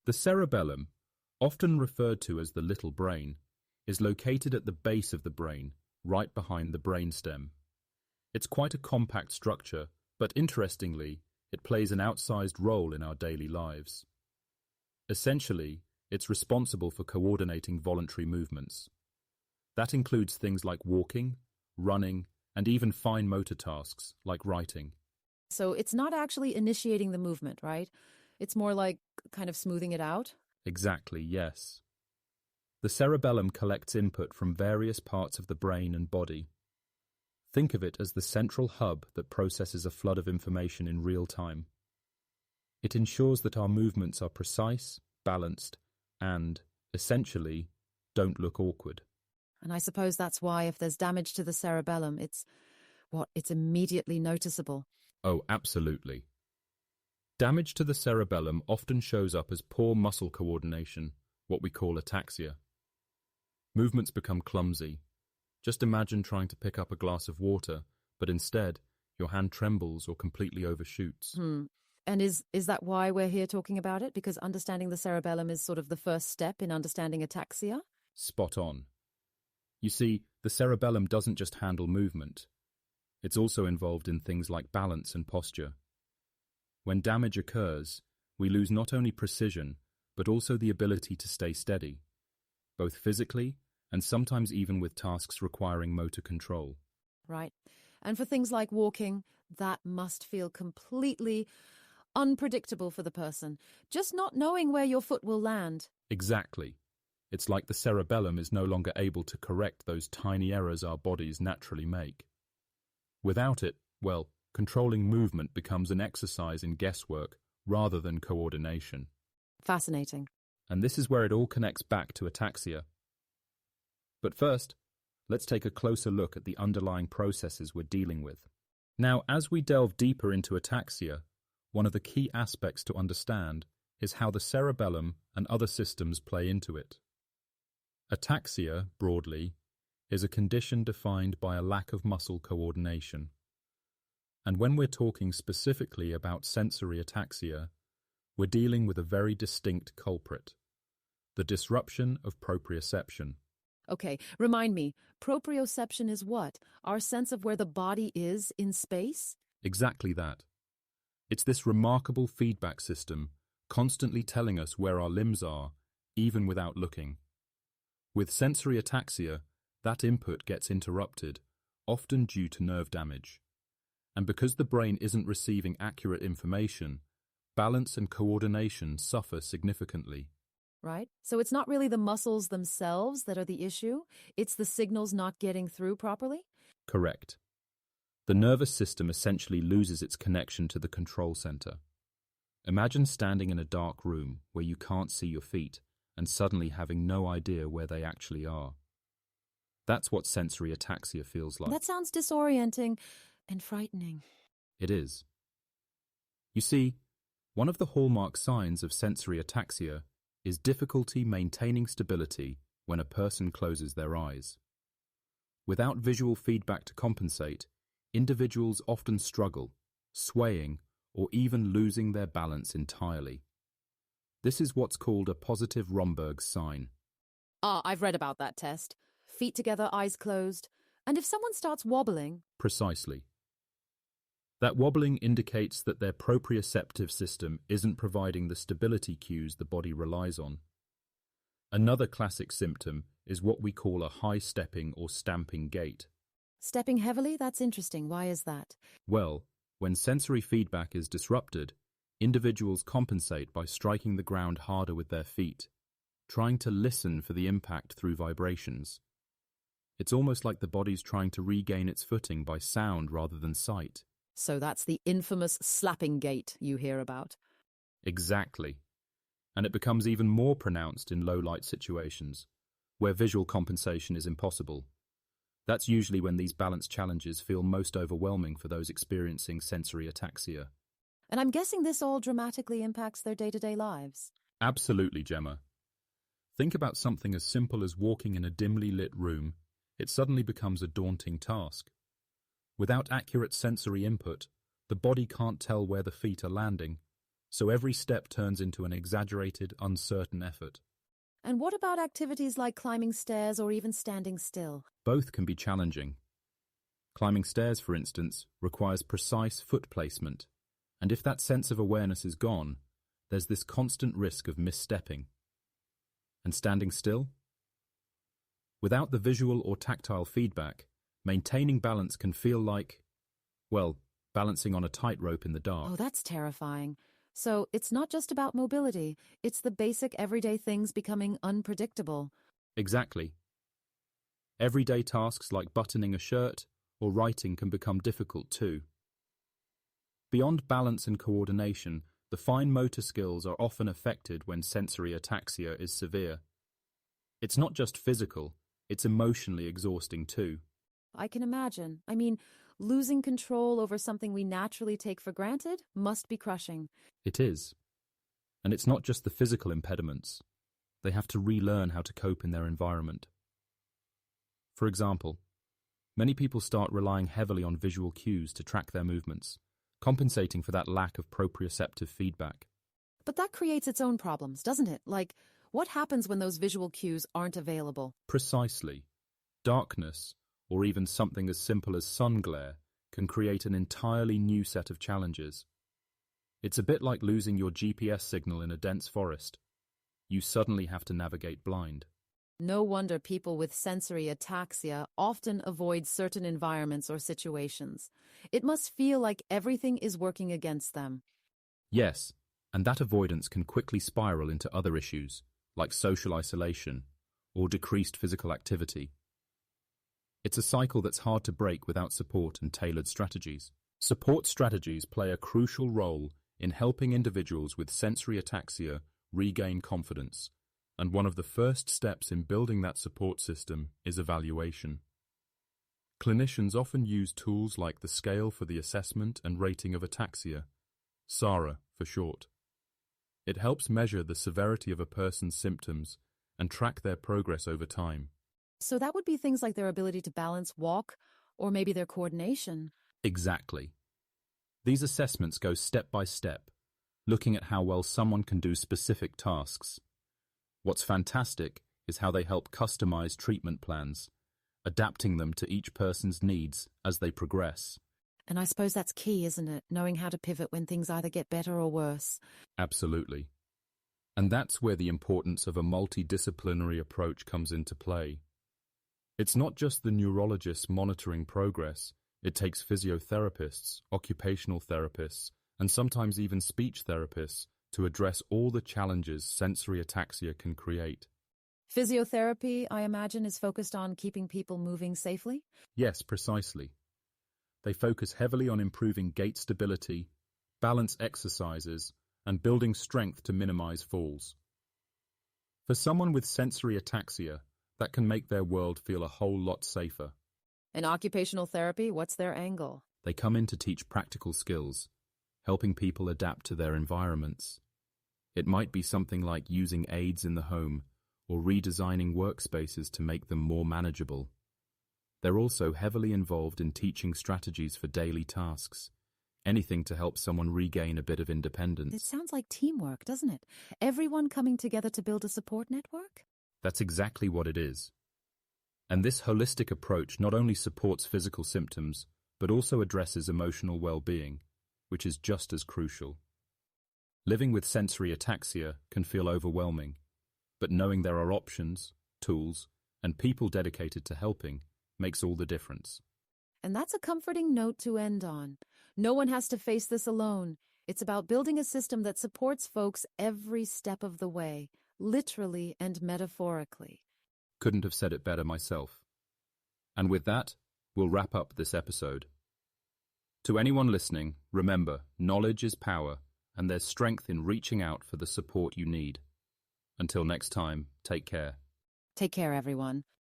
The cerebellum, often referred to as the little brain, is located at the base of the brain, right behind the brainstem. It's quite a compact structure, but interestingly, it plays an outsized role in our daily lives. Essentially, it's responsible for coordinating voluntary movements. That includes things like walking, running, and even fine motor tasks like writing. So it's not actually initiating the movement, right? It's more like kind of smoothing it out? Exactly, yes. The cerebellum collects input from various parts of the brain and body. Think of it as the central hub that processes a flood of information in real time. It ensures that our movements are precise, balanced, and, essentially, don't look awkward. And I suppose that's why if there's damage to the cerebellum, it's immediately noticeable. Oh, absolutely. Damage to the cerebellum often shows up as poor muscle coordination, what we call ataxia. Movements become clumsy. Just imagine trying to pick up a glass of water, but instead, your hand trembles or completely overshoots. And is that why we're here talking about it? Because understanding the cerebellum is sort of the first step in understanding ataxia? Spot on. You see, the cerebellum doesn't just handle movement. It's also involved in things like balance and posture. When damage occurs, we lose not only precision, but also the ability to stay steady, both physically and sometimes even with tasks requiring motor control. Right. And for things like walking, that must feel completely unpredictable for the person, just not knowing where your foot will land. Exactly. It's like the cerebellum is no longer able to correct those tiny errors our bodies naturally make. Without it, well, controlling movement becomes an exercise in guesswork rather than coordination. Fascinating. And this is where it all connects back to ataxia. But first, let's take a closer look at the underlying processes we're dealing with. Now, as we delve deeper into ataxia, one of the key aspects to understand is how the cerebellum and other systems play into it. Ataxia, broadly, is a condition defined by a lack of muscle coordination. And when we're talking specifically about sensory ataxia, we're dealing with a very distinct culprit, the disruption of proprioception. Okay, remind me, proprioception is what? Our sense of where the body is in space? Exactly that. It's this remarkable feedback system constantly telling us where our limbs are, even without looking. With sensory ataxia, that input gets interrupted, often due to nerve damage. And because the brain isn't receiving accurate information, balance and coordination suffer significantly. Right? So it's not really the muscles themselves that are the issue, it's the signals not getting through properly? Correct. The nervous system essentially loses its connection to the control center. Imagine standing in a dark room where you can't see your feet and suddenly having no idea where they actually are. That's what sensory ataxia feels like. That sounds disorienting and frightening. It is. You see, one of the hallmark signs of sensory ataxia is difficulty maintaining stability when a person closes their eyes. Without visual feedback to compensate, individuals often struggle, swaying, or even losing their balance entirely. This is what's called a positive Romberg's sign. I've read about that test. Feet together, eyes closed. And if someone starts wobbling... Precisely. That wobbling indicates that their proprioceptive system isn't providing the stability cues the body relies on. Another classic symptom is what we call a high-stepping or stamping gait. Stepping heavily? That's interesting. Why is that? Well, when sensory feedback is disrupted, individuals compensate by striking the ground harder with their feet, trying to listen for the impact through vibrations. It's almost like the body's trying to regain its footing by sound rather than sight. So that's the infamous slapping gait you hear about. Exactly. And it becomes even more pronounced in low-light situations, where visual compensation is impossible. That's usually when these balance challenges feel most overwhelming for those experiencing sensory ataxia. And I'm guessing this all dramatically impacts their day-to-day lives. Absolutely, Gemma. Think about something as simple as walking in a dimly lit room. It suddenly becomes a daunting task. Without accurate sensory input, the body can't tell where the feet are landing, So every step turns into an exaggerated, uncertain effort. And what about activities like climbing stairs or even standing still? Both can be challenging. Climbing stairs, for instance, requires precise foot placement, and if that sense of awareness is gone, there's this constant risk of misstepping. And standing still? Without the visual or tactile feedback, maintaining balance can feel like, well, balancing on a tightrope in the dark. Oh, that's terrifying. So it's not just about mobility, it's the basic everyday things becoming unpredictable. Exactly. Everyday tasks like buttoning a shirt or writing can become difficult too. Beyond balance and coordination, the fine motor skills are often affected when sensory ataxia is severe. It's not just physical, it's emotionally exhausting too. I can imagine. I mean, losing control over something we naturally take for granted must be crushing. It is. And it's not just the physical impediments. They have to relearn how to cope in their environment. For example, many people start relying heavily on visual cues to track their movements, compensating for that lack of proprioceptive feedback. But that creates its own problems, doesn't it? Like, what happens when those visual cues aren't available? Precisely. Darkness, or even something as simple as sun glare, can create an entirely new set of challenges. It's a bit like losing your GPS signal in a dense forest. You suddenly have to navigate blind. No wonder people with sensory ataxia often avoid certain environments or situations. It must feel like everything is working against them. Yes, and that avoidance can quickly spiral into other issues, like social isolation or decreased physical activity. It's a cycle that's hard to break without support and tailored strategies. Support strategies play a crucial role in helping individuals with sensory ataxia regain confidence, and one of the first steps in building that support system is evaluation. Clinicians often use tools like the Scale for the Assessment and Rating of Ataxia, SARA for short. It helps measure the severity of a person's symptoms and track their progress over time. So that would be things like their ability to balance, walk, or maybe their coordination. Exactly. These assessments go step by step, looking at how well someone can do specific tasks. What's fantastic is how they help customize treatment plans, adapting them to each person's needs as they progress. And I suppose that's key, isn't it? Knowing how to pivot when things either get better or worse. Absolutely. And that's where the importance of a multidisciplinary approach comes into play. It's not just the neurologists monitoring progress. It takes physiotherapists, occupational therapists, and sometimes even speech therapists to address all the challenges sensory ataxia can create. Physiotherapy, I imagine, is focused on keeping people moving safely? Yes, precisely. They focus heavily on improving gait stability, balance exercises, and building strength to minimize falls. For someone with sensory ataxia, that can make their world feel a whole lot safer. In occupational therapy, what's their angle? They come in to teach practical skills, helping people adapt to their environments. It might be something like using aids in the home or redesigning workspaces to make them more manageable. They're also heavily involved in teaching strategies for daily tasks, anything to help someone regain a bit of independence. It sounds like teamwork, doesn't it? Everyone coming together to build a support network? That's exactly what it is. And this holistic approach not only supports physical symptoms, but also addresses emotional well-being, which is just as crucial. Living with sensory ataxia can feel overwhelming, but knowing there are options, tools, and people dedicated to helping makes all the difference. And that's a comforting note to end on. No one has to face this alone. It's about building a system that supports folks every step of the way, literally and metaphorically. Couldn't have said it better myself. And with that, we'll wrap up this episode. To anyone listening, remember, knowledge is power, and there's strength in reaching out for the support you need. Until next time, take care. Take care, everyone.